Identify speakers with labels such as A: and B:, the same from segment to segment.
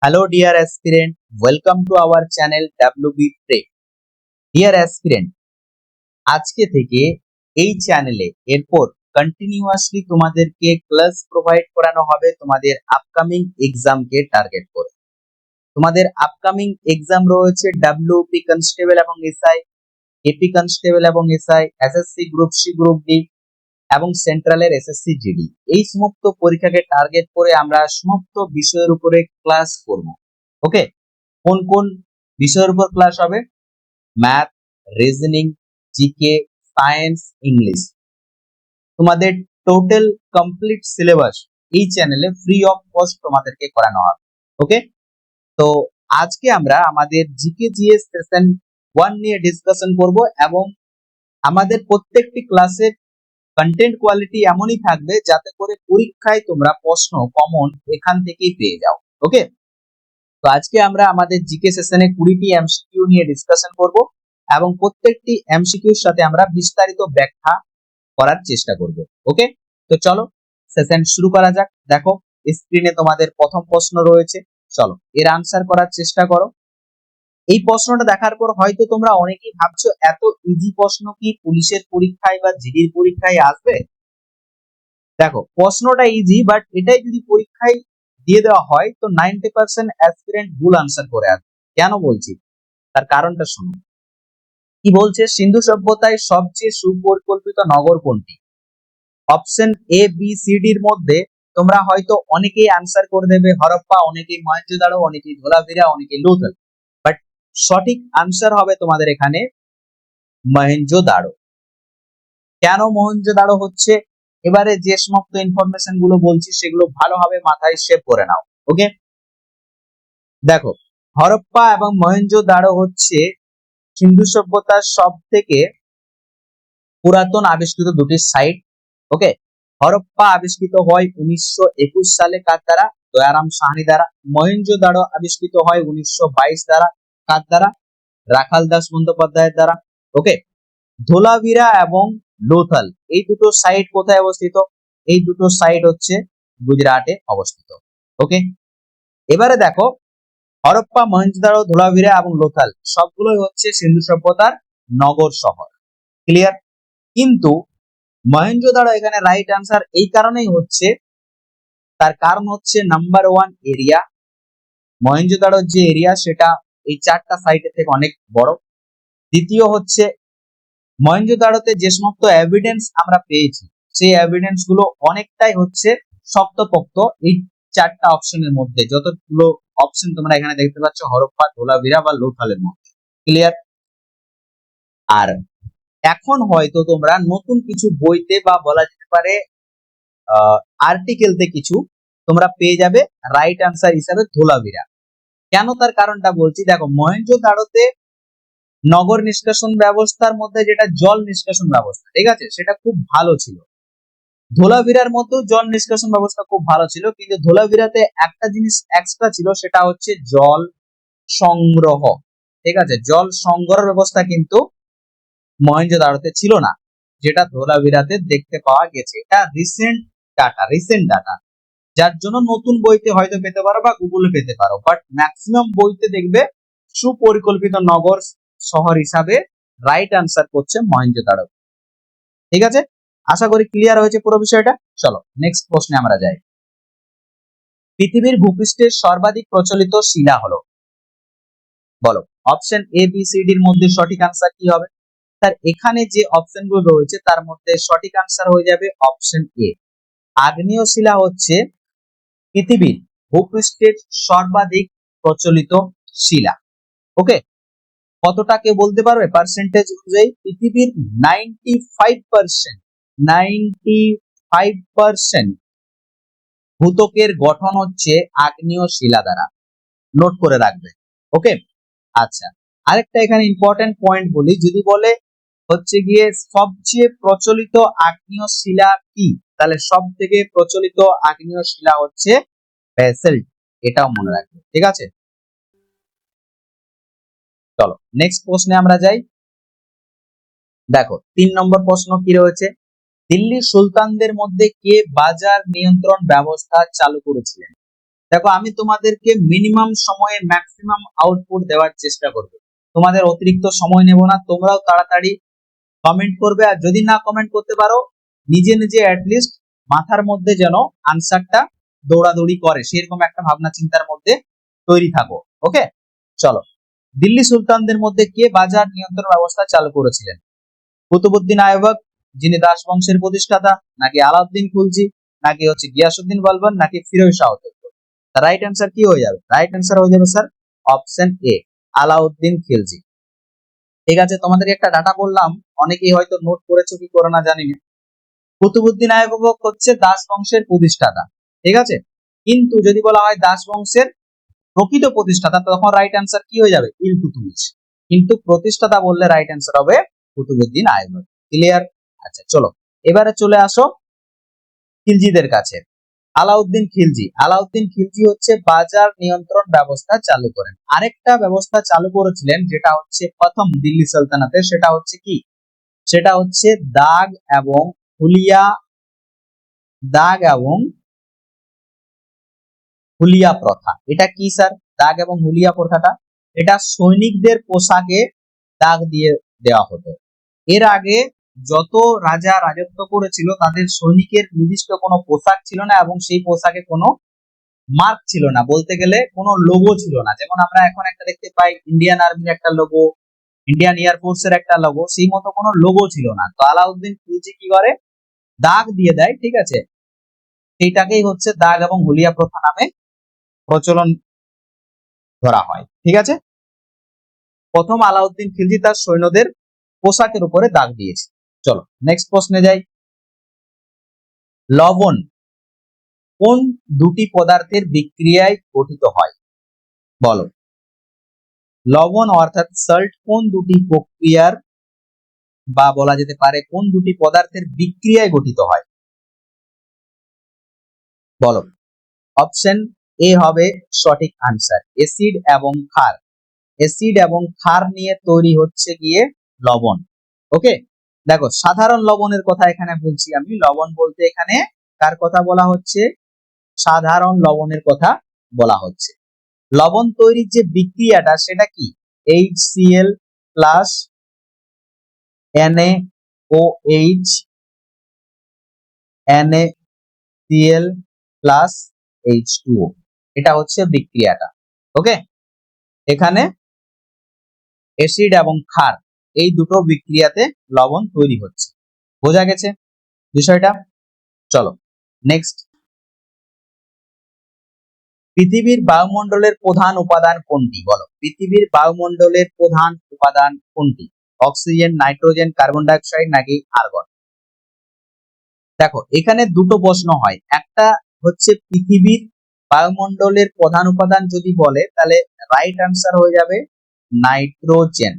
A: Hello dear aspirant, welcome to our channel WB Prep. Dear aspirant, আজকে থেকে এই চ্যানেলে এরপর কন্টিনিউয়াসলি তোমাদেরকে ক্লাস প্রোভাইড করানো হবে তোমাদের আপকামিং এক্সামকে টার্গেট করে। তোমাদের আপকামিং এক্সাম রয়েছে WP কনস্টেবল এবং এসআই, এপি কনস্টেবল এবং SI, SSC group C group D এবং সেন্ট্রালের এসএসসি জিডি। এই সমস্ত পরীক্ষাকে টার্গেট করে আমরা সমস্ত বিষয়ের উপরে ক্লাস করব। ওকে, কোন কোন বিষয়ের উপর ক্লাস হবে? Math, reasoning, GK, science, English. তোমাদের টোটাল কমপ্লিট সিলেবাস এই চ্যানেলে ফ্রি অফ কস্ট তোমাদেরকে করানো হবে। ওকে, তো আজকে আমরা আমাদের জিকে জিএস সেশন 1 নিয়ে ডিসকাশন করব এবং আমাদের প্রত্যেকটি ক্লাসের কন্টেন্ট কোয়ালিটি এমনই থাকবে যাতে করে পরীক্ষায় তোমরা প্রশ্ন কমন এখান থেকেই পেয়ে যাও। ওকে, তো আজকে আমরা আমাদের জিকে সেশনে 20টি এমসিকিউ নিয়ে ডিসকাশন করব এবং প্রত্যেকটি এমসিকিউর সাথে আমরা বিস্তারিত ব্যাখ্যা করার চেষ্টা করব। ওকে, তো চলো সেশন শুরু করা যাক। দেখো স্ক্রিনে তোমাদের প্রথম প্রশ্ন রয়েছে, চলো এর আনসার করার চেষ্টা করো। এই প্রশ্নটা দেখার পর হয়তো তোমরা অনেকেই ভাবছো এত ইজি প্রশ্ন কি পুলিশের পরীক্ষায় বা জিডির পরীক্ষায় আসবে? দেখো প্রশ্নটা ইজি, বাট এটাই যদি পরীক্ষায় দিয়ে দেওয়া হয় তো 90% অ্যাসপিরেন্ট ভুল আনসার করে আসবে। কেন বলছি তার কারণটা শুনুন। কি বলছে, সিন্ধু সভ্যতায় সবচেয়ে সুপরিকল্পিত নগর কোনটি? অপশন এ বি সি ডির মধ্যে তোমরা হয়তো অনেকেই আনসার করে দেবে হরপ্পা, অনেকেই মহেঞ্জোদারো, অনেকেই ধোলাভিরা, অনেকেই লোথাল, বাট সঠিক আনসার হবে তোমাদের এখানে মহেঞ্জোদারো। কেন মহেঞ্জোদারো হচ্ছে, এবারে যে সমস্ত ইনফরমেশন গুলো বলছি সেগুলো ভালোভাবে মাথায় সেভ করে নাও। ওকে, দেখো হরপ্পা এবং মহেঞ্জোদারো হচ্ছে সিন্ধু সভ্যতার সব থেকে পুরাতন আবিষ্কৃত দুটি সাইট। ওকে, হরপ্পা আবিষ্কৃত হয় 1921 সালে কার দ্বারা? দয়ারাম সাহানি দ্বারা। মহেঞ্জোদারো আবিষ্কৃত হয় 1922 দ্বারা কার দ্বারা? রাখাল দাস বন্দ্যোপাধ্যায়ের দ্বারা। ওকে, ধোলাভিরা এবং লোথাল এই দুটো সাইট কোথায় অবস্থিত? এই দুটো সাইট হচ্ছে গুজরাটে অবস্থিত। ওকে, এবারে দেখো হরপ্পা, মহেঞ্জোদারো, ধোলাভিরা এবং লোথাল সবগুলোই হচ্ছে সিন্ধু সভ্যতার নগর শহর। ক্লিয়ার? কিন্তু মহেঞ্জোদারো এখানে রাইট আনসার এই কারণেই হচ্ছে, তার কারণ হচ্ছে নাম্বার 1 এরিয়া। মহেঞ্জোদারোর যে এরিয়া সেটা এই চারটা সাইটের থেকে অনেক বড়। দ্বিতীয় হচ্ছে মহেঞ্জোদারোতে যে সমস্ত এভিডেন্স আমরা পেয়েছি সেই এভিডেন্স গুলো অনেকটাই হচ্ছে শক্তপোক্ত এই চারটা অপশনের মধ্যে, যতগুলো অপশন তোমরা এখানে দেখতে পাচ্ছ হরপ্পা, ধোলাভিরা বা লোথালের মধ্যে। ক্লিয়ার? আর এখন হয়তো তোমরা নতুন কিছু বইতে বা বলা যেতে পারে আর্টিকেলতে কিছু তোমরা পেয়ে যাবে রাইট আনসার হিসাবে ধোলাভিরা। কেন তার কারণটা বলছি, দেখো মহেঞ্জোদারোতে নগর নিষ্কাশন ব্যবস্থার মধ্যে যেটা জল নিষ্কাশন ব্যবস্থা, ঠিক আছে, সেটা খুব ভালো ছিল। ধোলাভিরার মতো জল নিষ্কাশন ব্যবস্থা খুব ভালো ছিল, কিন্তু ধোলাভিরাতে একটা জিনিস এক্সট্রা ছিল, সেটা হচ্ছে জল সংগ্রহ। ঠিক আছে, জল সংগ্রহ ব্যবস্থা কিন্তু মহেঞ্জোদারোতে ছিল না, যেটা ধোলাভিরাতে দেখতে পাওয়া গেছে। এটা রিসেন্ট ডাটা, যার জন্য নতুন বইতে হয়তো পেতে পারো বা গুগলে পেতে পারো, বাট ম্যাক্সিমাম বইতে দেখবে সুপরিকল্পিত নগর শহর হিসাবে রাইট আনসার করছে মহেঞ্জোদারো। ঠিক আছে, আশা করি ক্লিয়ার হয়েছে পুরো বিষয়টা। চলো নেক্সট প্রশ্নে আমরা যাই। পৃথিবীর ভূপৃষ্ঠের সর্বাধিক প্রচলিত শিলা হলো? বলো অপশন এ বি সি ডির মধ্যে সঠিক আনসার কি হবে? তার এখানে যে অপশনগুলো রয়েছে তার মধ্যে সঠিক আনসার হয়ে যাবে অপশন এ। আগ্নেয় শিলা হচ্ছে পৃথিবীর ভূপৃষ্ঠের সর্বাধিক প্রচলিত শিলা। ওকে, কতটা কে বলতে পারবে পার্সেন্টেজ অনুযায়ী? পৃথিবীর 95% ভূত্বকের গঠন হচ্ছে আগ্নেয় শিলা দ্বারা। নোট করে রাখবে। ওকে, আচ্ছা আরেকটা এখানে ইম্পর্টেন্ট পয়েন্ট বলি, যদি বলে হচ্ছে গিয়ে সবচেয়ে প্রচলিত আগ্নেয় শিলা কি, তাহলে সব থেকে প্রচলিত আগ্নেয় শিলা হচ্ছে ব্যাসল্ট, এটাও মনে রাখবে। ঠিক আছে, চলো নেক্সট প্রশ্নে আমরা যাই। দেখো 3 নম্বর প্রশ্ন কি রয়েছে, দিল্লির সুলতানদের মধ্যে কে বাজার নিয়ন্ত্রণ ব্যবস্থা চালু করেছিলেন? দেখো আমি তোমাদেরকে মিনিমাম সময়ে ম্যাক্সিমাম আউটপুট দেওয়ার চেষ্টা করব, তোমাদের অতিরিক্ত সময় নেব না। তোমরাও তাড়াতাড়ি কমেন্ট করবে, আর যদি না কমেন্ট করতে পারো নিজে নিজে অ্যাটলিস্ট মাথার মধ্যে যেন আনসারটা দৌড়াদৌড়ি করে সেরকম একটা ভাবনা চিন্তার মধ্যে তৈরি থাকো। ওকে, চলো। দিল্লি সুলতানদের মধ্যে কে বাজার নিয়ন্ত্রণ ব্যবস্থা চালু করেছিলেন? কুতুবুদ্দিন আইবক, যিনি দাস বংশের প্রতিষ্ঠাতা, নাকি আলাউদ্দিন খুলজি, নাকি হচ্ছে গিয়াসুদ্দিন বলবন, নাকি ফিরোজ শাহ তুগলক? রাইট অ্যান্সার কি হয়ে যাবে? রাইট অ্যান্সার হয়ে যাবে sir option A, Alauddin Khilji. ঠিক আছে, তোমাদের একটা ডাটা বললাম, অনেকেই হয়তো নোট করেছো কি করে না জানি না। কুতুবুদ্দিন আইবক হচ্ছে দাস বংশের প্রতিষ্ঠাতা, ঠিক আছে, কিন্তু যদি বলা হয় দাস বংশের প্রকৃত প্রতিষ্ঠাতা তখন রাইট অ্যান্সার কি হয়ে যাবে? ইলতুৎমিশ। কিন্তু প্রতিষ্ঠাতা বললে রাইট অ্যান্সার হবে কুতুবুদ্দিন আইবক। ক্লিয়ার? আচ্ছা চলো, এবারে চলে আসো খিলজিদের কাছে। আলাউদ্দিন খিলজি। আলাউদ্দিন খিলজি হচ্ছে বাজার নিয়ন্ত্রণ ব্যবস্থা চালু করেন। আরেকটা ব্যবস্থা চালু করেছিলেন যেটা হচ্ছে প্রথম দিল্লি সালতানাতে, সেটা হচ্ছে কি? সেটা হচ্ছে দাগ এবং হুলিয়া, দাগ এবং হুলিয়া প্রথা। এটা কি স্যার দাগ এবং হুলিয়া প্রথাটা? এটা সৈনিকদের পোশাকে দাগ দিয়ে দেওয়া হতো। এর আগে যত রাজা রাজত্ব করেছিল তাদের সৈনিকের নির্দিষ্ট কোনো পোশাক ছিল না এবং সেই পোশাকে কোনো মার্ক ছিল না, বলতে গেলে কোনো লোগো ছিল না। যেমন আমরা এখন একটা দেখতে পাই ইন্ডিয়ান আর্মির একটা লোগো, ইন্ডিয়ান এয়ারফোর্স এর একটা লোগো, সেই মতো কোনো লোগো ছিল না। তো আলাউদ্দিন খিলজি কি করে? দাগ দিয়ে দেয়, ঠিক আছে, সেইটাকেই হচ্ছে দাগ এবং হুলিয়া প্রথা নামে প্রচলন ধরা হয়। ঠিক আছে, প্রথম আলাউদ্দিন খিলজি তার সৈন্যদের পোশাকের উপরে দাগ দিয়েছে। চলো নেক্সট প্রশ্নে যাই। লবণ কোন দুটি পদার্থের বিক্রিয়ায় গঠিত হয়? বলো। লবণ অর্থাৎ সল্ট কোন দুটি প্রক্রিয়ার বা বলা যেতে পারে কোন দুটি পদার্থের বিক্রিয়ায় গঠিত হয়? বলো। অপশন এ হবে সঠিক আনসার, অ্যাসিড এবং ক্ষার। অ্যাসিড এবং ক্ষার নিয়ে তৈরি হচ্ছে গিয়ে লবণ। ওকে, দেখো সাধারণ লবণের কথা এখানে বলছি আমি। লবণ বলতে এখানে কার কথা বলা হচ্ছে? সাধারণ লবণের কথা বলা হচ্ছে। লবণ তৈরির যে বিক্রিয়াটা সেটা কি? HCl plus NaOH, NaCl plus H2O, এটা হচ্ছে বিক্রিয়াটা। ওকে, এখানে অ্যাসিড এবং ক্ষার এই দুটো বিক্রিয়াতে লবণ তৈরি হচ্ছে। বোঝা গেছে বিষয়টা? চলো নেক্সট। পৃথিবীর বায়ুমণ্ডলের প্রধান উপাদান কোনটি? বলো। পৃথিবীর বায়ুমণ্ডলের প্রধান উপাদান কোনটি? Oxygen, nitrogen, carbon die oxide নাকি আর্গন? দেখো এখানে দুটো প্রশ্ন হয়, একটা হচ্ছে পৃথিবীর বায়ুমণ্ডলের প্রধান উপাদান যদি বলে তাহলে রাইট আনসার হয়ে যাবে নাইট্রোজেন।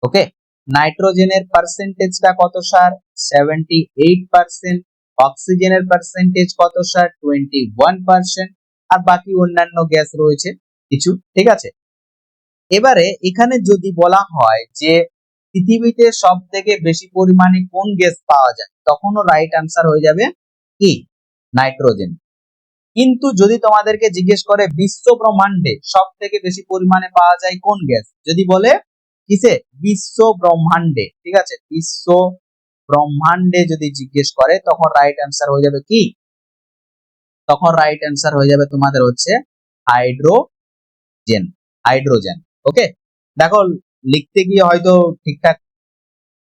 A: ওকে, নাইট্রোজেনের পার্সেন্টেজটা কত স্যার? 78%। অক্সিজেনের পার্সেন্টেজ কত স্যার? 21%। আর বাকি অন্যান্য গ্যাস রয়েছে কিছু। ঠিক আছে, এবারে এখানে যদি বলা হয় যে পৃথিবীতে সব থেকে বেশি পরিমাণে কোন গ্যাস পাওয়া যায়, তখনও রাইট আনসার হয়ে যাবে কি? নাইট্রোজেন। কিন্তু যদি তোমাদেরকে জিজ্ঞেস করে বিশ্ব ব্রহ্মাণ্ডে সব থেকে বেশি পরিমাণে পাওয়া যায় কোন গ্যাস, যদি বলে কিসে? বিশ্ব ব্রহ্মাণ্ডে, ঠিক আছে, বিশ্ব ব্রহ্মাণ্ডে যদি জিজ্ঞেস করে তখন রাইট অ্যান্সার হয়ে যাবে কি? তখন রাইট অ্যান্সার হয়ে যাবে তোমাদের হচ্ছে হাইড্রোজেন। হাইড্রোজেন। ওকে, দেখো লিখতে গিয়ে হয়তো ঠিকঠাক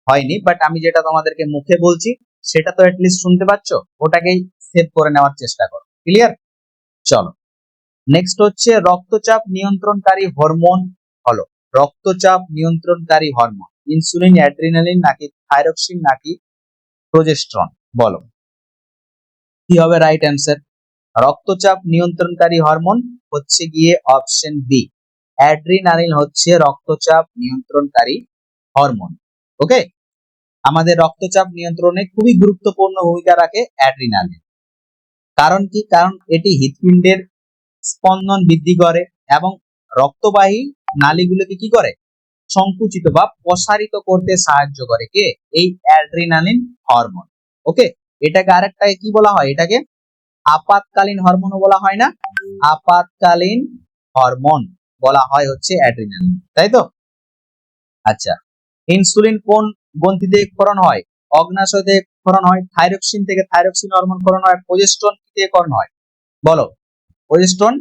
A: হয়নি, বাট আমি যেটা তোমাদেরকে মুখে বলছি সেটা তো অ্যাটলিস্ট শুনতে পাচ্ছ, ওটাকেই সেভ করে নেওয়ার চেষ্টা করো। ক্লিয়ার? চলো নেক্সট হচ্ছে রক্তচাপ নিয়ন্ত্রণকারী হরমোন হলো। রক্তচাপ নিয়ন্ত্রণকারী হরমোন ইনসুলিন, অ্যাড্রিনালিন নাকি থাইরক্সিন নাকি প্রোজেস্টেরন? বলো কি হবে রাইট অ্যান্সার? রক্তচাপ নিয়ন্ত্রণকারী হরমোন হচ্ছে গিয়ে অপশন বি, অ্যাড্রিনালিন হচ্ছে রক্তচাপ নিয়ন্ত্রণকারী হরমোন। ওকে, আমাদের রক্তচাপ নিয়ন্ত্রণে খুবই গুরুত্বপূর্ণ ভূমিকা রাখে অ্যাড্রিনালিন। কারণ কি? কারণ এটি হৃৎপিণ্ডের স্পন্দন বৃদ্ধি করে এবং রক্তবাহী নালীগুলোকে কি করে? সংকুচিত বা প্রসারিত করতে সাহায্য করে কে? এই অ্যাড্রিনালিন হরমোন। ওকে, এটাকে আরেকটা কি বলা হয়? এটাকে আপাতকালীন হরমোনও বলা হয় না, আপাতকালীন হরমোন বলা হয় হচ্ছে অ্যাড্রিনালিন, তাই তো? আচ্ছা, ইনসুলিন কোন গ্রন্থি থেকে ক্ষরণ হয়? অগ্নাশয় থেকে ক্ষরণ হয়। থাইরক্সিন থেকে থাইরক্সিন হরমোন ক্ষরণ হয়। প্রজেস্টেরন থেকে ক্ষরণ হয়, বলো? প্রজেস্টেরন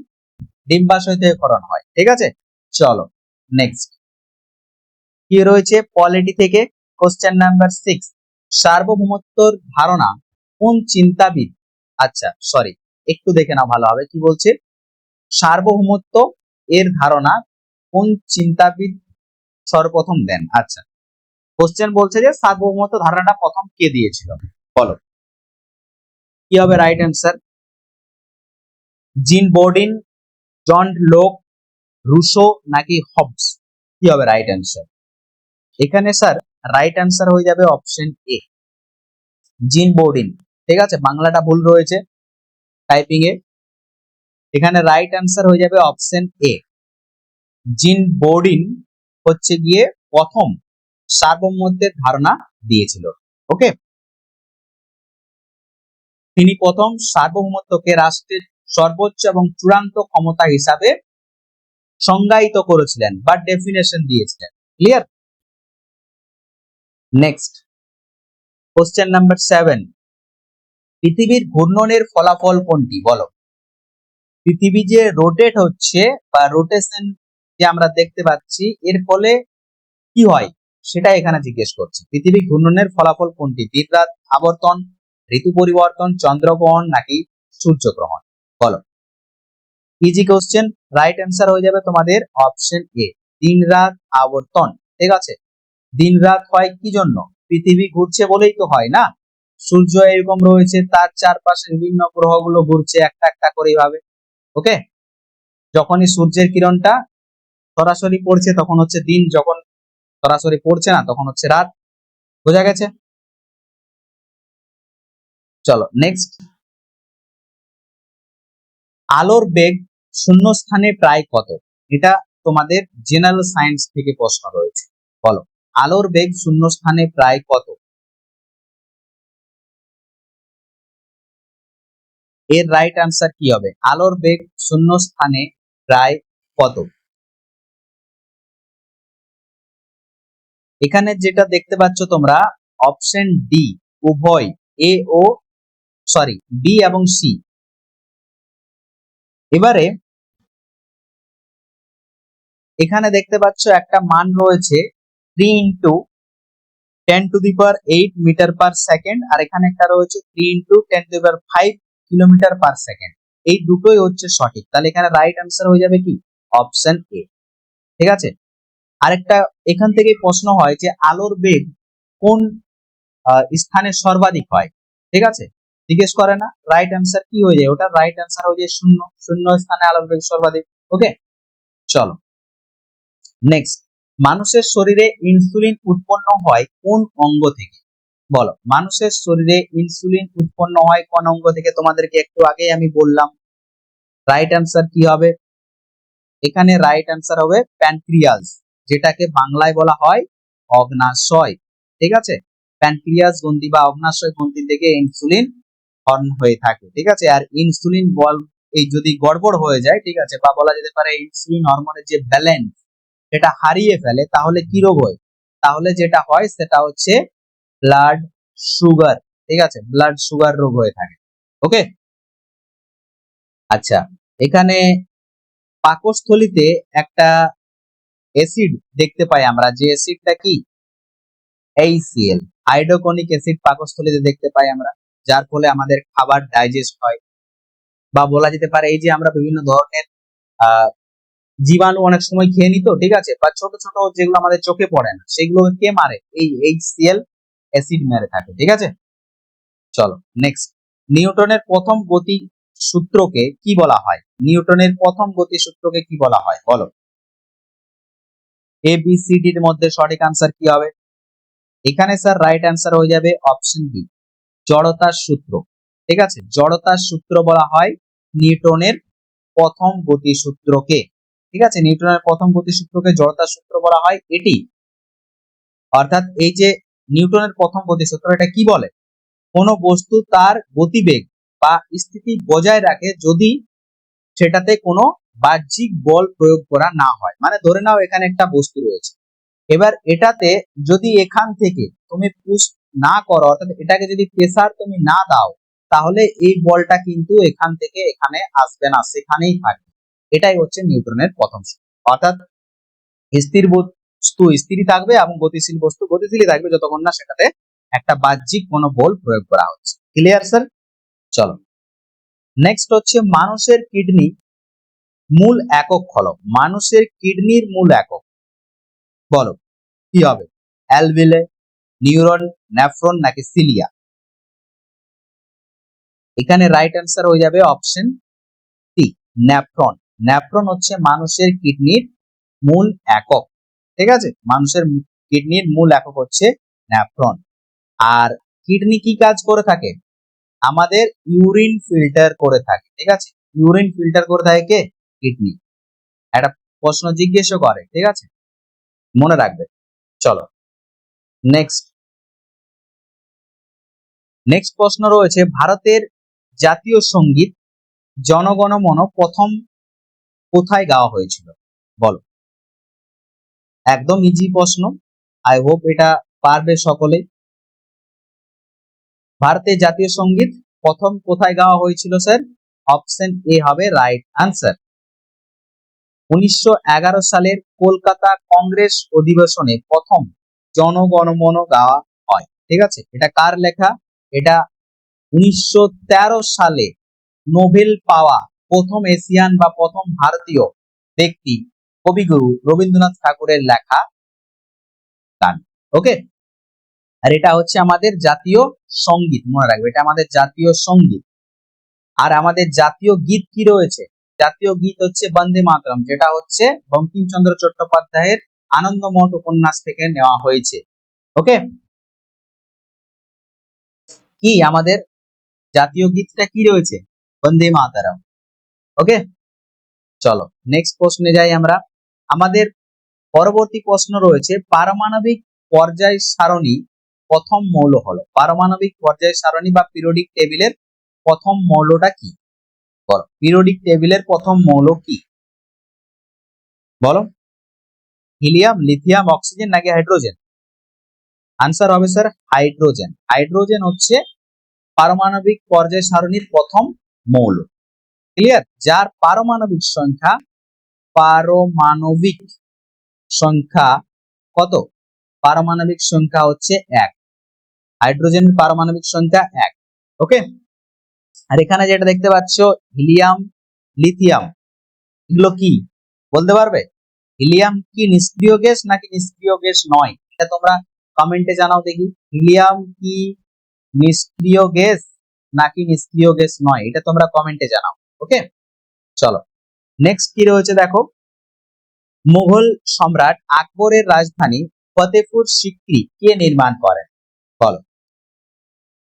A: ডিম্বাশয় থেকে ক্ষরণ হয়, ঠিক আছে। চলো নেক্সট কি রয়েছে পলিটি থেকে, কোশ্চেন নাম্বার 6, সার্বভৌমত্বর ধারণা কোন চিন্তাবিদ, আচ্ছা সরি একটু দেখে নাও ভালো হবে কি বলছে, সার্বভৌমত্ব এর ধারণা কোন চিন্তাবিদ সর্বপ্রথম দেন? আচ্ছা, কোশ্চেন বলছে যে সার্বভৌমত্ব ধারণাটা প্রথম কে দিয়েছিল, বলো কি হবে রাইট অ্যান্সার? জিন বোর্ডিন, জন লোক, রুশো নাকি হবস? কি হবে রাইট অ্যান্সার? এখানে স্যার রাইট অ্যান্সার হয়ে যাবে অপশন এ, জিন বোর্ডিন, ঠিক আছে। বাংলাটা ভুল রয়েছে টাইপিং এ, এখানে রাইট অ্যান্সার হয়ে যাবে অপশন এ, জিন বোর্ডিন হচ্ছে গিয়ে প্রথম সার্বভৌমত্বের ধারণা দিয়েছিল। ওকে, তিনি প্রথম সার্বভৌমত্বকে রাষ্ট্রের সর্বোচ্চ এবং চূড়ান্ত ক্ষমতা হিসাবে সংজ্ঞায়িত করেছিলেন বা ডেফিনেশন দিয়েছিলেন। ক্লিয়ার? নেক্সট কোশ্চেন নাম্বার 7, পৃথিবীর ঘূর্ণনের ফলাফল কোনটি, বলো? পৃথিবী যে রোটেট হচ্ছে বা রোটেশন যে আমরা দেখতে পাচ্ছি এর ফলে কি হয় সেটা এখানে জিজ্ঞেস করছে। পৃথিবী ঘূর্ণনের ফলাফল কোনটি? দিনরাত আবর্তন, ঋতু পরিবর্তন, চন্দ্রগ্রহণ নাকি সূর্যগ্রহণ? বলো। ইজি কোশ্চেন, রাইট অ্যান্সার হয়ে যাবে তোমাদের অপশন এ, দিনরাত আবর্তন, ঠিক আছে। দিনরাত হয় কি জন্য? পৃথিবী ঘুরছে বলেই তো হয় না, সূর্য এরকম রয়েছে, তার চারপাশে বিভিন্ন গ্রহগুলো ঘুরছে একটা একটা করে এইভাবে। ওকে, যখনই সূর্যের কিরণটা সরাসরি পড়ছে তখন হচ্ছে দিন, যখন সরাসরি পড়ছে না তখন হচ্ছে রাত। বোঝা গেছে? চলো নেক্সট, আলোর বেগ শূন্যস্থানে প্রায় কত? এটা তোমাদের জেনারেল সায়েন্স থেকে প্রশ্ন রয়েছে, বলো আলোর বেগ শূন্যস্থানে প্রায় কত? এর রাইট আনসার কি হবে? আলোর বেগ শূন্যস্থানে প্রায় কত? এখানে যেটা দেখতে পাচ্ছ তোমরা অপশন ডি উভয়, এ ও সরি বি এবং সি। এবারে এখানে দেখতে পাচ্ছ একটা মান রয়েছে 3 ইন্টু 10⁸ মিটার পার সেকেন্ড, আর এখানে একটা রয়েছে 3 ইন্টু 10⁵ কিলোমিটার পার সেকেন্ড। এই দুটোই হচ্ছে সঠিক, তাহলে এখানে রাইট আনসার হয়ে যাবে কি অপশন এ, ঠিক আছে। আরেকটা এখান থেকে প্রশ্ন হয় যে আলোর বেগ কোন স্থানে সর্বাধিক হয়, ঠিক আছে, জিজ্ঞেস করে না, রাইট আনসার কি হয়ে যায়? ওটা রাইট আনসার হয়ে যায় শূন্য, শূন্য স্থানে আলোর বেগ সর্বাধিক। ওকে, চলো নেক্সট, মানুষের শরীরে ইনসুলিন উৎপন্ন হয় কোন অঙ্গ থেকে? বলো, মানুষের শরীরে ইনসুলিন উৎপন্ন হয় কোন অঙ্গ থেকে? তোমাদেরকে একটু আগেই আমি বললাম, রাইট আনসার কি হবে? এখানে রাইট আনসার হবে প্যানক্রিয়াস, যেটাকে বাংলায় বলা হয় অগ্নাশয়, ঠিক আছে। প্যানক্রিয়াস গ্রন্থি বা অগ্নাশয় গ্রন্থি থেকে ইনসুলিন হরণ হয়ে থাকে, ঠিক আছে। আর ইনসুলিন বল এই যদি গড়বড় হয়ে যায়, ঠিক আছে, বা বলা যেতে পারে ইনসুলিন হরমোনের যে ব্যালেন্স এটা হারিয়ে ফেলে, তাহলে কি রোগ হয়? তাহলে যেটা হয় সেটা হচ্ছে ব্লাড সুগার, ঠিক আছে, ব্লাড সুগার রোগ হয়ে থাকে। ওকে, আচ্ছা, এখানে পাকস্থলীতে একটা অ্যাসিড দেখতে পাই আমরা, যে অ্যাসিডটা কি HCl, হাইড্রোকনিক অ্যাসিড পাকস্থলীতে দেখতে পাই আমরা, যার ফলে আমাদের খাবার ডাইজেস্ট হয়। বা বলা যেতে পারে এই যে আমরা বিভিন্ন ধরনের জীবাণু অনেক সময় খেয়ে নিত, ঠিক আছে, বা ছোট ছোট যেগুলো আমাদের চোখে পড়ে না সেগুলো কে মারে? এই HCl অ্যাসিড মেরে থাকে, ঠিক আছে। চলো নেক্সট, নিউটনের প্রথম গতি সূত্রকে কি বলা হয়? নিউটনের প্রথম গতি সূত্রকে কি বলা হয়, বলো। এ বি সি ডি এর মধ্যে সঠিক আনসার কি হবে? এখানে স্যার রাইট আনসার হয়ে যাবে অপশন বি, জড়তার সূত্র, ঠিক আছে। জড়তার সূত্র বলা হয় নিউটনের প্রথম গতি সূত্রকে, ঠিক আছে। নিউটনের প্রথম গতি সূত্রকে জড়তার সূত্র বলা হয়। এটি অর্থাৎ এই যে নিউটনের প্রথম গতি সূত্র, এটা কি বলে? কোন বস্তু তার গতিবেগ বা স্থিতি বজায় রাখে যদি সেটাতে কোনো বাহ্যিক বল প্রয়োগ করা না হয়। মানে ধরে নাও এখানে একটা বস্তু রয়েছে, এবার এটাতে যদি এখান থেকে তুমি পুশ না করো, অর্থাৎ এটাকে যদি প্রেসার তুমি না দাও, তাহলে এই বলটা কিন্তু এখান থেকে এখানে আসবে না, সেখানেই থাকবে। এটাই হচ্ছে নিউটনের প্রথম সূত্র। অর্থাৎ স্থির বস্তু স্থিরই থাকবে এবং গতিশীল বস্তু গতিশীলই থাকবে যতক্ষণ না সেটাতে একটা বাহ্যিক কোনো বল প্রয়োগ করা হচ্ছে। Clear sir? চলো নেক্সট হচ্ছে মানুষের কিডনি মূল একক হলো। মানুষের কিডনির মূল একক বলো কি হবে? অ্যালভিলে, নিউরন, নেফ্রন নাকি সিলিয়া? এখানে রাইট অ্যান্সার হয়ে যাবে অপশন সি, নেফ্রন। নেফ্রন হচ্ছে মানুষের কিডনির মূল একক। ঠিক আছে, মানুষের কিডনির মূল একক হচ্ছে নেফ্রন। আর কিডনি কি কাজ করে থাকে? আমাদের ইউরিন ফিল্টার করে থাকে। ঠিক আছে, ইউরিন ফিল্টার করে থাকে কে? কিডনি। একটা প্রশ্ন জিজ্ঞেসও করে, ঠিক আছে, মনে রাখবে। চলো নেক্সট নেক্সট প্রশ্ন রয়েছে, ভারতের জাতীয় সঙ্গীত জনগণ মন প্রথম কোথায় গাওয়া হয়েছিল? বলো। একদম ইজি প্রশ্ন, আই হোপ এটা পারবে সকলে। ভারতের জাতীয় সঙ্গীত প্রথম কোথায় গাওয়া হয়েছিল স্যার? অপশন এ হবে রাইট আনসার। 1911 সালের কলকাতা কংগ্রেস অধিবেশনে প্রথম জনগণমন গাওয়া হয়। ঠিক আছে, এটা কার লেখা? এটা 1913 সালে নোবেল পাওয়া প্রথম এশিয়ান বা প্রথম ভারতীয় ব্যক্তি কবিগুরু রবীন্দ্রনাথ ঠাকুরের লেখা গান। ওকে, আর এটা হচ্ছে আমাদের জাতীয় সঙ্গীত, মনে রাখবে এটা আমাদের জাতীয় সঙ্গীত। আর আমাদের জাতীয় গীত কি রয়েছে? জাতীয় গীত হচ্ছে বন্দে মাতরম, যেটা হচ্ছে বঙ্কিমচন্দ্র চট্টোপাধ্যায়ের আনন্দমঠ উপন্যাস থেকে নেওয়া হয়েছে। ওকে, কি আমাদের জাতীয় গীতটা কি রয়েছে? বন্দে মাতরম। ওকে, চলো নেক্সট প্রশ্নে যাই আমরা। আমাদের পরবর্তী প্রশ্ন রয়েছে, পারমাণবিক পর্যায় সারণী প্রথম মৌল হলো। পারমাণবিক পর্যায় সারণী বা পিরিয়ডিক টেবিলের প্রথম মৌলটা কি? বলো, পিরিয়ডিক টেবিলের প্রথম মৌল কি? বলো, হিলিয়াম, লিথিয়াম, অক্সিজেন নাকি হাইড্রোজেন? আনসার হবে স্যার হাইড্রোজেন। হাইড্রোজেন হচ্ছে পারমাণবিক পর্যায় সারণীর প্রথম মৌল। ক্লিয়ার? যার পারমাণবিক সংখ্যা কত? পারমাণবিক সংখ্যা হচ্ছে 1। হাইড্রোজেনের পারমাণবিক সংখ্যা 1। ওকে, আর এখানে যেটা দেখতে পাচ্ছ হিলিয়াম, লিথিয়াম, এগুলো কি বলতে পারবে? হিলিয়াম কি নিষ্ক্রিয় গ্যাস নাকি নিষ্ক্রিয় গ্যাস নয়? এটা তোমরা কমেন্টে জানাও দেখি। হিলিয়াম কি নিষ্ক্রিয় গ্যাস নাকি নিষ্ক্রিয় গ্যাস নয়? এটা তোমরা কমেন্টে জানাও। ওকে, চলো নেক্সট কি রয়েছে দেখো। মুঘল সম্রাট আকবরের রাজধানী ফতেপুর সিক্রি কে নির্মাণ করেন? বলো,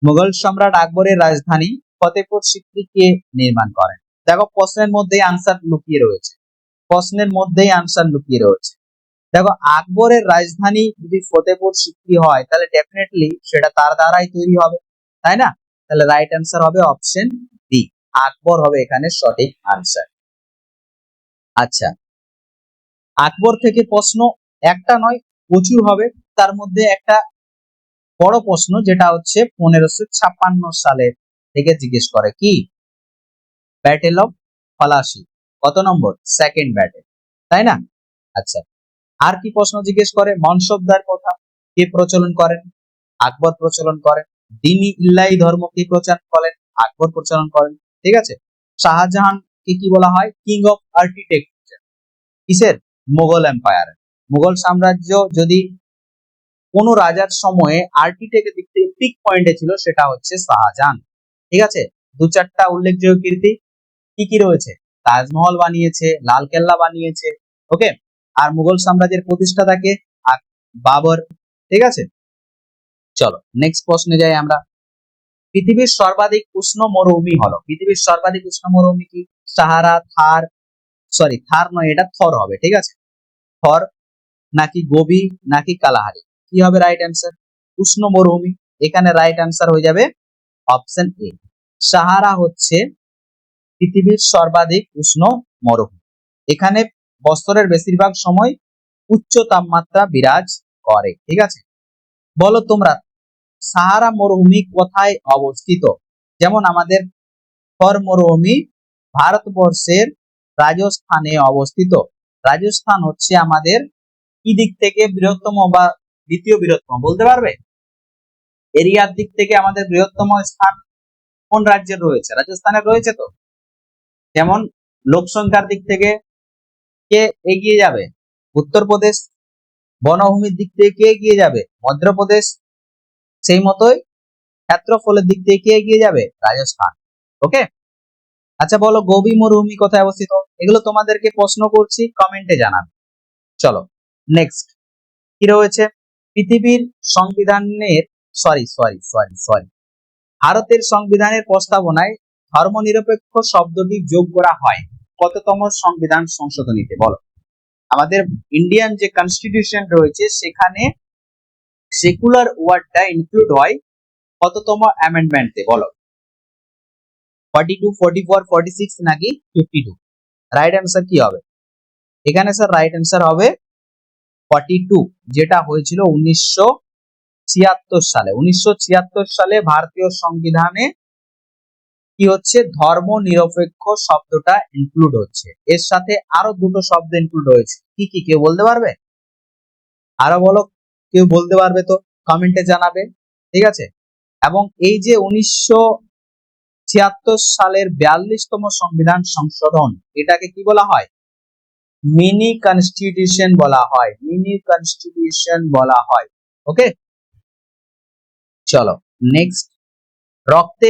A: মুঘল সম্রাট আকবরের রাজধানী ফতেপুর সিক্রি কে নির্মাণ করেন? দেখো প্রশ্নের মধ্যেই আনসার লুকিয়ে রয়েছে, প্রশ্নের মধ্যেই আনসার লুকিয়ে রয়েছে। দেখো, আকবরের রাজধানী যদি ফতেপুর সিক্রি হয় তাহলে ডেফিনেটলি সেটা তার দ্বারাই তৈরি হবে, তাই না? তাহলে রাইট আনসার হবে অপশন ডি, আকবর হবে এখানে সঠিক আনসার। আচ্ছা, আকবর থেকে প্রশ্ন একটা নয় প্রচুর হবে, তার মধ্যে একটা বড় প্রশ্ন যেটা হচ্ছে 1556 সালে থেকে জিজ্ঞেস করে, কি? ব্যাটেল অফ পলাশি কত নম্বর? সেকেন্ড ব্যাটেল, তাই না? আচ্ছা, আর কি প্রশ্ন জিজ্ঞেস করে? মনসবদার কথা কে প্রচলন করেন? আকবর প্রচলন করেন। দ্বীনি ইল্লাহি ধর্ম কে প্রচার করেন? আকবর প্রচলন করেন। ঠিক আছে, শাহজাহান কে কি বলা হয়? King of architecture. কিসের? মুঘল এম্পায়ার। মুঘল সাম্রাজ্য যদি কোন রাজার সময়ে আর্কিটেক্টের দিক থেকে পিক পয়েন্টে ছিল সেটা হচ্ছে শাহজাহান। ঠিক আছে, দু চারটা উল্লেখযোগ্য কীর্তি কি কি রয়েছে? তাজমহল বানিয়েছে, লালকেল্লা বানিয়েছে। ওকে, আর মুঘল সাম্রাজ্যের প্রতিষ্ঠাতাকে বাবর। ঠিক আছে, চলো নেক্সট প্রশ্নে যাই আমরা। পৃথিবীর সর্বাধিক উষ্ণ মরুভূমি হলো। পৃথিবীর সর্বাধিক উষ্ণ মরুভূমি কি? সাহারা, থার, সরি থার নয়, এটা থর হবে। ঠিক আছে, থর নাকি গোবি নাকি কালাহারি? কি হবে রাইট অ্যান্সার? উষ্ণ মরুভূমি। এখানে রাইট অ্যান্সার হয়ে যাবে অপশন এ। সাহারা হচ্ছে পৃথিবীর সর্বাধিক উষ্ণ মরুভূমি। এখানে বছরের বেশিরভাগ সময় উচ্চ তাপমাত্রা বিরাজ করে। ঠিক আছে, বলো তোমরা সাহারা মরুভূমি কোথায় অবস্থিত? যেমন আমাদের থর মরুভূমি ভারতবর্ষের রাজস্থানে অবস্থিত। রাজস্থান হচ্ছে আমাদের কি দিক থেকে বৃহত্তম বা দ্বিতীয় বৃহত্তম বলতে পারবে? এরিয়ার দিক থেকে আমাদের বৃহত্তম স্থান কোন রাজ্যের রয়েছে? রাজস্থানের রয়েছে তো। যেমন লোক সংখ্যার দিক থেকে কে এগিয়ে যাবে? উত্তরপ্রদেশ। বনভূমির দিক থেকে কে এগিয়ে যাবে? মধ্যপ্রদেশ। সেই মতোই ক্ষেত্রফলের দিক থেকে কে এগিয়ে যাবে? রাজস্থান। ওকে, আচ্ছা বলো গোবি মরুভূমি কোথায় অবস্থিত? এগুলো তোমাদেরকে প্রশ্ন করছি, কমেন্টে জানাবে। চলো নেক্সট কি রয়েছে? পৃথিবীর সংবিধানের সরি ভারতের সংবিধানের প্রস্তাবনায় ধর্মনিরপেক্ষ শব্দটি যোগ করা হয় কততম সংবিধান সংশোধনীতে? বলো। আমাদের ইন্ডিয়ান যে কনস্টিটিউশন রয়েছে সেখানে সেকুলার ওয়ার্ডটা ইনক্লুড হয় কততম অ্যামেন্ডমেন্টে? বলো। 42, 44, 46 নাকি 52? রাইট অ্যান্সার কি হবে? এখানে স্যার রাইট অ্যান্সার হবে 42, যেটা হয়েছিল 1976 সালে। 1976 সালে ভারতীয় সংবিধানে কি হচ্ছে? ধর্ম নিরপেক্ষ শব্দটা ইনক্লুড হচ্ছে। এর সাথে আরো দুটো শব্দ ইনক্লুড হয়েছে। কি কি কেউ বলতে পারবে? আরো বলো, কেউ বলতে পারবে তো কমেন্টে জানাবে। ঠিক আছে, এবং এই যে 1976 সালের 42তম সংবিধান সংশোধন, এটাকে কি বলা হয়? মিনি কনস্টিটিউশন বলা হয়। মিনি কনস্টিটিউশন বলা হয়। ওকে, চলো নেক্সট। রক্তে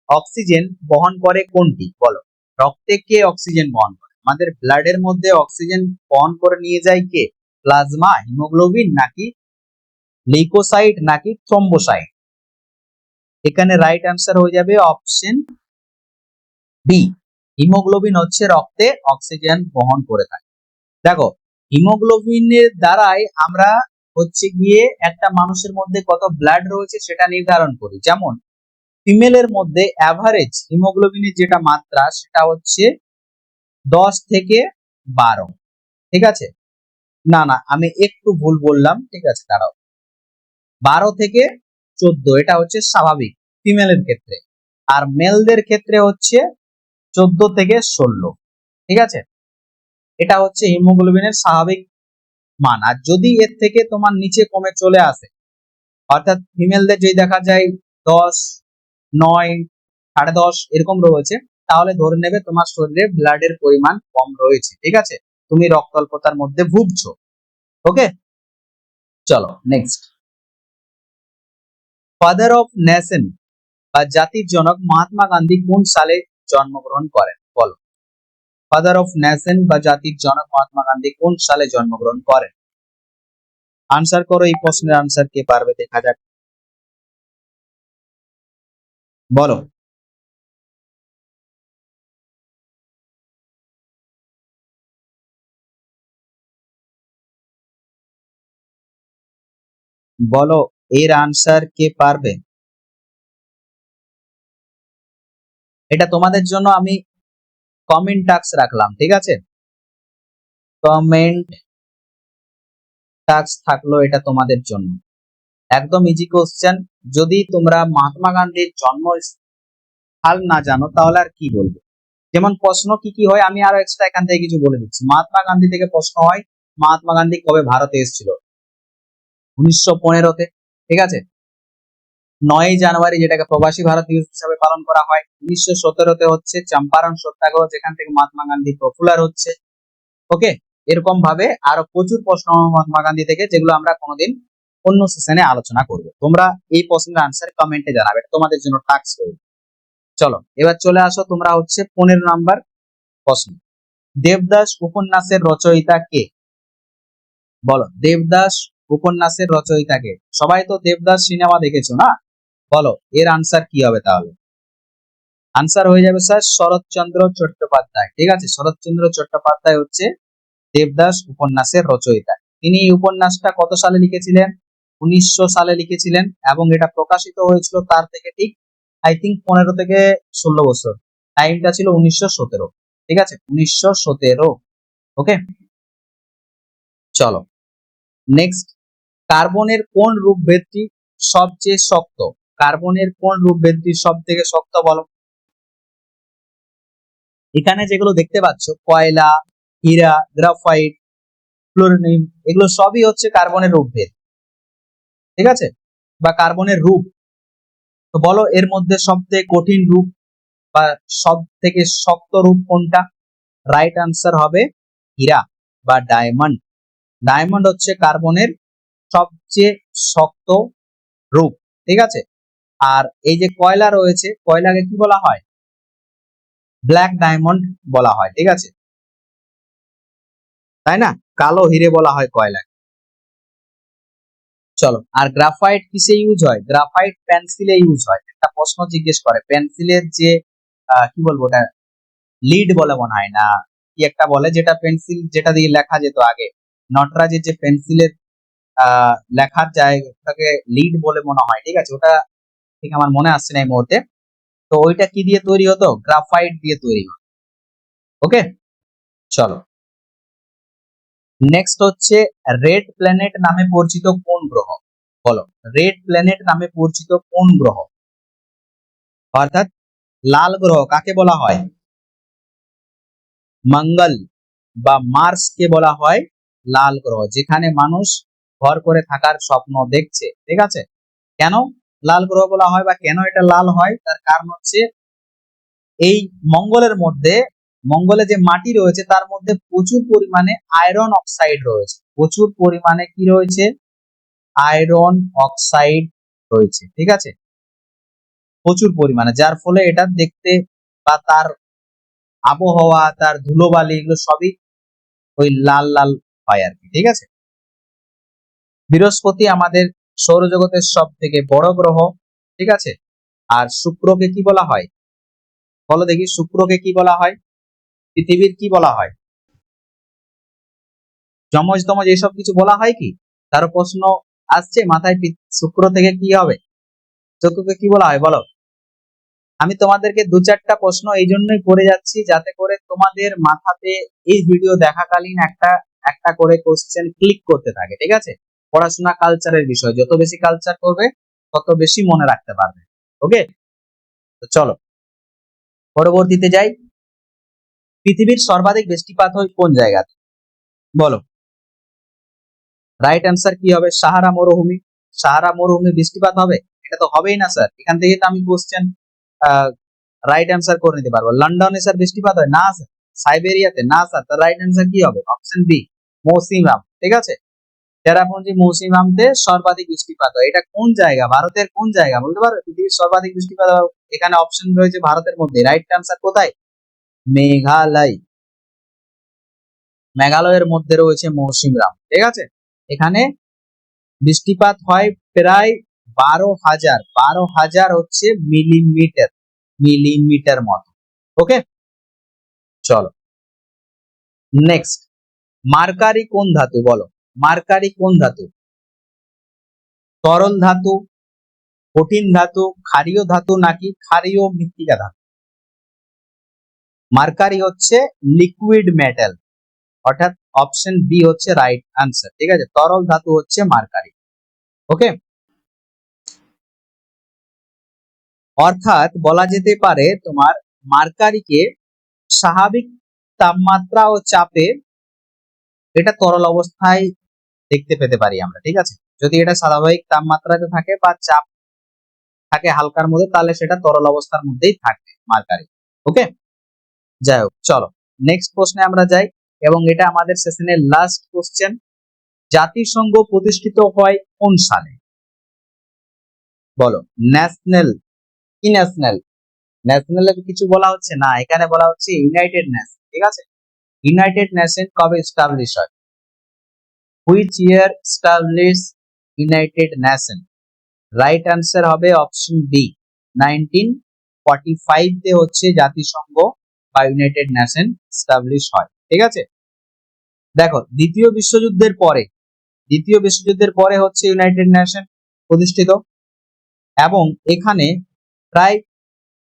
A: অক্সিজেন বহন করে কোনটি? বলো। রক্তে কে অক্সিজেন বহন করে? আমাদের ব্লাডের মধ্যে অক্সিজেন বহন করে নিয়ে যায় কে? প্লাজমা, হিমোগ্লোবিন নাকি লিউকোসাইট নাকি থ্রম্বোসাইট? এখানে রাইট অ্যান্সার হয়ে যাবে অপশন বি। হিমোগ্লোবিন হচ্ছে রক্তে অক্সিজেন বহন করে থাকে। দেখো, হিমোগ্লোবিনের দ্বারাই আমরা হচ্ছে গিয়ে একটা মানুষের মধ্যে কত ব্লাড রয়েছে সেটা নির্ধারণ করি। যেমন ফিমেলের মধ্যে অ্যাভারেজ হিমোগ্লোবিনের যেটা মাত্রা সেটা হচ্ছে 10 থেকে 12। ঠিক আছে, না আমি একটু ভুল বললাম। ঠিক আছে, দাঁড়াও, 12 থেকে 14 এটা হচ্ছে স্বাভাবিক ফিমেলের ক্ষেত্রে, আর মেলদের ক্ষেত্রে হচ্ছে 14 থেকে 16। ঠিক আছে, এটা হচ্ছে হিমোগ্লোবিনের স্বাভাবিক মান। আর যদি এর থেকে তোমার নিচে কমে চলে আসে, অর্থাৎ ফিমেলদের যদি দেখা যায় 10, 9, 10.5 এরকম রয়েছে, তাহলে ধরে নেবে তোমার শরীরে ব্লাডের পরিমাণ কম রয়েছে। ঠিক আছে, তুমি রক্তাল্পতার মধ্যে ভুগছো। ওকে, চলো নেক্সট। ফাদার অফ নেশন বা জাতির জনক মহাত্মা গান্ধী কোন সালে জন্মগ্রহণ করেন? বলো। ফাদার অফ নেশন বা জাতির জনক মহাত্মা গান্ধী কোন সালে জন্মগ্রহণ করেন? আনসার করো, এই প্রশ্নের আনসার কে পারবে দেখা যাক। বলো। বলো, এর আনসার কে পারবে? এটা তোমাদের জন্য আমি কমেন্ট টাস্ক রাখলাম। ঠিক আছে, কমেন্ট টাস্ক থাকলো এটা তোমাদের জন্য। একদম ইজি কোশ্চেন। যদি তোমরা মহাত্মা গান্ধীর জন্ম সাল না জানো তাহলে আর কি বলবো। যেমন প্রশ্ন কি কি হয় আমি আরো এক্সট্রা এখান থেকে কিছু বলে দিচ্ছি। মহাত্মা গান্ধী থেকে প্রশ্ন হয় মহাত্মা গান্ধী কবে ভারতে এসেছিল? 1915-তে। ঠিক আছে, 9 জানুয়ারি, যেটাকে প্রবাসী ভারত দিবস হিসাবে পালন করা হয়। 1917-তে হচ্ছে চম্পারণ সত্যাগ্রহ, যেখান থেকে মহাত্মা গান্ধী পপুলার হচ্ছে। ওকে, এরকম ভাবে আরো প্রচুর প্রশ্ন মহাত্মা গান্ধী থেকে, যেগুলো আমরা কোনোদিন অন্য সেশনে আলোচনা করব। তোমরা এই প্রশ্নের আনসার কমেন্টে জানাবে, তোমাদের জন্য টাস্ক রয়েছে। চলো এবার চলে আসো, তোমরা হচ্ছে 15 নাম্বার প্রশ্ন। দেবদাস উপন্যাসের রচয়িতা কে? বলো, দেবদাস উপন্যাসের রচয়িতা কে? সবাই তো দেবদাস সিনেমা দেখেছো না? বলো, এর আনসার কি হবে তাহলে? আনসার হয়ে যাবে স্যার শরৎচন্দ্র চট্টোপাধ্যায়। ঠিক আছে, শরৎচন্দ্র চট্টোপাধ্যায় হচ্ছে দেবদাস উপন্যাসের রচয়িতা। তিনি এই উপন্যাসটা কত সালে লিখেছিলেন? 1900 সালে লিখেছিলেন, এবং এটা প্রকাশিত হয়েছিল তার থেকে ঠিক আই থিঙ্ক 15 থেকে 16 বছর। টাইমটা ছিল 1917। ঠিক আছে, 1917। ওকে, চলো নেক্সট। কার্বনের কোন রূপভেদটি সবচেয়ে শক্ত? কার্বনের কোন রূপভেদটি সব থেকে শক্ত বলো? এখানে যেগুলো দেখতে পাচ্ছ, কয়লা, হীরা, গ্রাফাইট, ফ্লোরিন, এগুলো সবই হচ্ছে কার্বনের রূপভেদ। ঠিক আছে, বা কার্বনের রূপ। তো বলো এর মধ্যে সবথেকে কঠিন রূপ বা সব থেকে শক্ত রূপ কোনটা? রাইট আনসার হবে হীরা বা ডায়মন্ড। ডায়মন্ড হচ্ছে কার্বনের সবচেয়ে শক্ত রূপ। ঠিক আছে, আর এই যে কয়লা রয়েছে, কয়লাকে কি বলা হয়? ব্ল্যাক ডায়মন্ড বলা হয়। ঠিক আছে, তাই না? কালো হিরে বলা হয় কয়লা। চলো, আর গ্রাফাইট কিসে ইউজ হয়? গ্রাফাইট পেন্সিলে ইউজ হয়। একটা প্রশ্ন জিজ্ঞেস করে, পেন্সিলের যে কি বলবো ওটা, লিড বলে মনে হয় না, কি একটা বলে, যেটা পেন্সিল যেটা দিয়ে লেখা যেত আগে, নটরাজের যে পেন্সিলের লেখার জায়গাটাকে লিড বলে মনে হয়। ঠিক আছে, ওটা ঠিক আমার মনে আসছে না এই মুহূর্তে। তো ওইটা কি দিয়ে তৈরি হতো? গ্রাফাইট দিয়ে তৈরি হতো। ওকে, চলো নেক্সট হচ্ছে, রেড প্ল্যানেট নামে পরিচিত কোন গ্রহ? বলো, রেড প্ল্যানেট নামে পরিচিত কোন গ্রহ? অর্থাৎ লাল গ্রহ কাকে বলা হয়? মঙ্গল বা মার্স কে বলা হয় লাল গ্রহ, যেখানে মানুষ ভর করে থাকার স্বপ্ন দেখছে। ঠিক আছে, কেন লাল গ্রহ বলা হয় বা কেন এটা লাল হয়? তার কারণ হচ্ছে এই মঙ্গলের মধ্যে, মঙ্গলে যে মাটি রয়েছে তার মধ্যে প্রচুর পরিমাণে আয়রন অক্সাইড রয়েছে। প্রচুর পরিমাণে কি রয়েছে? আয়রন অক্সাইড রয়েছে। ঠিক আছে, প্রচুর পরিমাণে, যার ফলে এটা দেখতে বা তার আবহাওয়া, তার ধুলোবালি, এগুলো সবই ওই লাল লাল হয় আর কি। ঠিক আছে, বৃহস্পতি আমাদের সৌরজগতের সব থেকে বড় গ্রহ। ঠিক আছে, আর শুক্রকে কি বলা হয়? বলো দেখি, শুক্রকে কি বলা হয়? পৃথিবীর কি বলা হয়? যমজ তমজ এইসব কিছু বলা হয় কি? কারো প্রশ্ন আসছে মাথায়? শুক্র থেকে কি হবে? শুক্রকে কি বলা হয় বলো? আমি তোমাদেরকে দু চারটা প্রশ্ন এই জন্যই করে যাচ্ছি, যাতে করে তোমাদের মাথাতে এই ভিডিও দেখাকালীন একটা একটা করে কোশ্চেন ক্লিক করতে থাকে। ঠিক আছে, পড়াশোনা কালচারের বিষয়, যত বেশি কালচার করবে তত বেশি মনে রাখতে পারবে। ওকে, তো চলো পরবর্তীতে যাই। পৃথিবীর সর্বাধিক বৃষ্টিপাত হয় কোন জায়গাতে? বলো, রাইট অ্যান্সার কি হবে? সাহারা মরুভূমি। সাহারা মরুভূমি বৃষ্টিপাত হবে? এটা তো হবেই না স্যার। এখান থেকে তো আমি কোশ্চেন রাইট অ্যান্সার করে নিতে পারবো। লন্ডনে স্যার বৃষ্টিপাত হয় না স্যার? সাইবেরিয়াতে না স্যার? তার রাইট অ্যান্সার কি হবে? Option B, Mawsynram. ঠিক আছে, চেরাপুঞ্জি মৌসিনরামতে সর্বাধিক বৃষ্টিপাত হয়। এটা কোন জায়গা? ভারতের কোন জায়গা বলতে পারো? পৃথিবীর সর্বাধিক বৃষ্টিপাত এখানে অপশন রয়েছে ভারতের মধ্যে। রাইট অ্যান্সার কোথায়? মেঘালয়। মেঘালয়ের মধ্যে রয়েছে মৌসিনরাম। ঠিক আছে, এখানে বৃষ্টিপাত হয় প্রায় 12,000 হচ্ছে মিলিমিটার, মিলিমিটার মতো। ওকে, চলো নেক্সট। মার্কারি কোন ধাতু? বলো, মার্কারি কোন ধাতু? তরল ধাতু, কঠিন ধাতু, ক্ষারীয় ধাতু নাকি ক্ষারীয় মৃত্তিকা ধাতু? মার্কারি হচ্ছে লিকুইড মেটাল, অর্থাৎ অপশন বি হচ্ছে রাইট আনসার। ঠিক আছে, তরল ধাতু হচ্ছে মার্কারি। ওকে, অর্থাৎ বলা যেতে পারে তোমার মার্কারিকে স্বাভাবিক তাপমাত্রা ও চাপে এটা তরল অবস্থায় দেখতে পেতে পারি আমরা। ঠিক আছে, যদি এটা স্বাভাবিক তাপমাত্রাতে থাকে বা চাপ থাকে হালকার মধ্যে, তাহলে সেটা তরল অবস্থার মধ্যেই থাকবে মার্কারি। ওকে, যাই হোক, চলো নেক্সট প্রশ্নে আমরা যাই, এবং এটা আমাদের সেশনের লাস্ট কোশ্চেন। জাতিসংঘ প্রতিষ্ঠিত হয় কোন সালে? বলো, ন্যাশনাল কি ন্যাশনাল? ন্যাশনাল কিছু বলা হচ্ছে না, এখানে বলা হচ্ছে ইউনাইটেড নেশন। ঠিক আছে, ইউনাইটেড নেশন কবে এস্টাবলিশ হয়? Which year establish United nation? Right answer হবে অপশন বি, 1945 তে হচ্ছে জাতিসংঘ বা ইউনাইটেড নেশন এস্টাবলিশ হয়। ঠিক আছে, দেখো দ্বিতীয় বিশ্বযুদ্ধের পরে, দ্বিতীয় বিশ্বযুদ্ধের পরে হচ্ছে ইউনাইটেড নেশন প্রতিষ্ঠিত, এবং এখানে প্রায়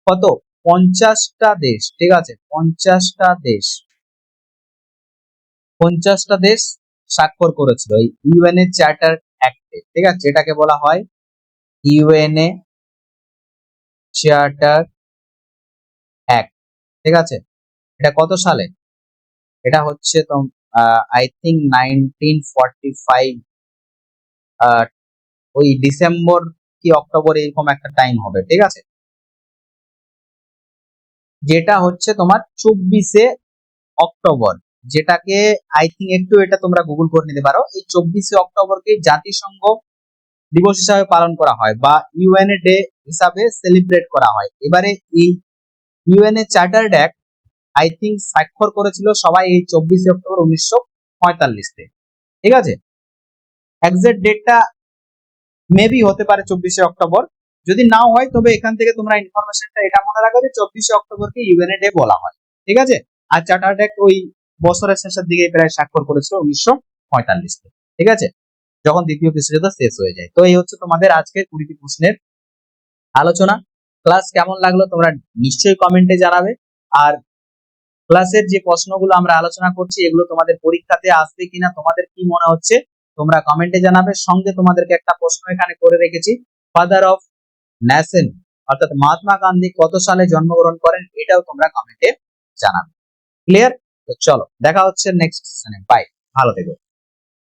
A: কত 50টা দেশ, ঠিক আছে, 50টা দেশ স্বাক্ষর করেছিল এই ইউএনএ চার্টার অ্যাক্টে, ঠিক আছে, এটাকে বলা হয় ইউএনএ চার্টার অ্যাক্ট, ঠিক আছে। এটা কত সালে? এটা হচ্ছে তো আই থিঙ্ক 1945, ওই ডিসেম্বর কি অক্টোবর এরকম একটা টাইম হবে, ঠিক আছে। যেটা হচ্ছে তোমার 24শে অক্টোবর, যেটাকে আই থিঙ্ক একটু এটা তোমরা গুগল করে নিতে পারো। এই 24শে অক্টোবরকে জাতিসংঘ দিবস হিসাবে পালন করা হয় বা ইউএনএ ডে হিসাবে সেলিব্রেট করা হয়। এবারে এই ইউএনএ চার্টার্ড অ্যাক্ট আই থিঙ্ক স্বাক্ষর করেছিল সবাই এই 24শে অক্টোবর 1945-তে, ঠিক আছে। এক্সাক্ট ডেটটা মেবি হতে পারে 24শে অক্টোবর, যদি নাও হয় তবে এখান থেকে তোমরা ইনফরমেশনটা এটা মনে রাখো যে 24শে অক্টোবরকে ইউএনএ ডে বলা হয়, ঠিক আছে। আর চার্টার্ড অ্যাক্ট ওই বছরের শেষের দিকে প্রায় স্বাক্ষর করেছিল 1945-তে, ঠিক আছে, যখন দ্বিতীয় বিশ্বযুদ্ধ শেষ হয়ে যায়। তো এই হচ্ছে তোমাদের আজকের 20টি প্রশ্নের আলোচনা। ক্লাস কেমন লাগলো তোমরা নিশ্চয়ই কমেন্টে জানাবে। আর ক্লাসের যে প্রশ্নগুলো আমরা আলোচনা করছি এগুলো তোমাদের পরীক্ষাতে আসবে কিনা তোমাদের কি মনে হচ্ছে তোমরা কমেন্টে জানাবে। সঙ্গে তোমাদেরকে একটা প্রশ্ন এখানে করে রেখেছি, ফাদার অফ ন্যাশন অর্থাৎ মহাত্মা গান্ধী কত সালে জন্মগ্রহণ করেন, এটাও তোমরা কমেন্টে জানাবে। ক্লিয়ার? তো চলো দেখা হচ্ছে নেক্সট সেশনে, বাই, ভালো থেকো।